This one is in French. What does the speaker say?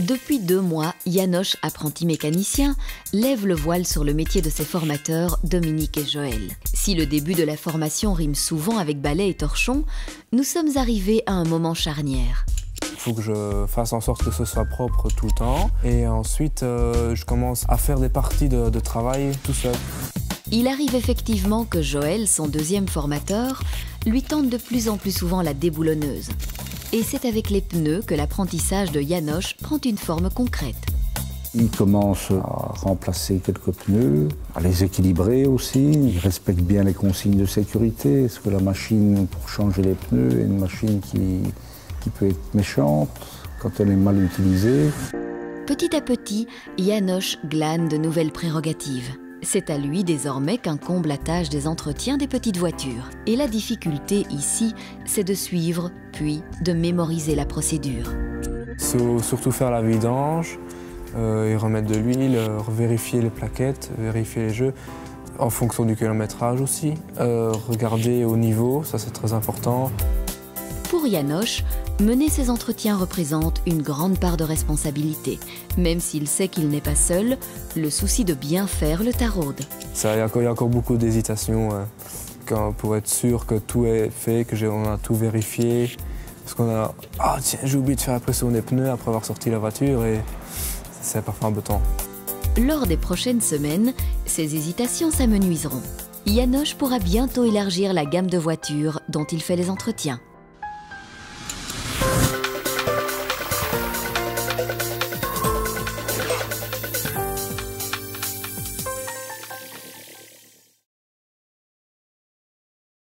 Depuis 2 mois, János, apprenti mécanicien, lève le voile sur le métier de ses formateurs, Dominique et Joël. Si le début de la formation rime souvent avec balai et torchon, nous sommes arrivés à un moment charnière. Il faut que je fasse en sorte que ce soit propre tout le temps. Et ensuite, je commence à faire des parties de travail tout seul. Il arrive effectivement que Joël, son deuxième formateur, lui tente de plus en plus souvent la déboulonneuse. Et c'est avec les pneus que l'apprentissage de János prend une forme concrète. Il commence à remplacer quelques pneus, à les équilibrer aussi. Il respecte bien les consignes de sécurité. Parce que la machine pour changer les pneus est une machine qui peut être méchante quand elle est mal utilisée. Petit à petit, János glane de nouvelles prérogatives. C'est à lui désormais qu'incombe la tâche des entretiens des petites voitures. Et la difficulté ici, c'est de suivre, puis de mémoriser la procédure. Surtout faire la vidange, et remettre de l'huile, vérifier les plaquettes, vérifier les jeux, en fonction du kilométrage aussi. Regarder au niveau, ça c'est très important. Pour János, mener ces entretiens représente une grande part de responsabilité. Même s'il sait qu'il n'est pas seul, le souci de bien faire le taraude. Il y a encore beaucoup d'hésitation pour être sûr que tout est fait, qu'on a tout vérifié. Parce qu'on a « Ah tiens, j'ai oublié de faire la pression des pneus après avoir sorti la voiture » et c'est parfois embêtant. Lors des prochaines semaines, ces hésitations s'amenuiseront. János pourra bientôt élargir la gamme de voitures dont il fait les entretiens.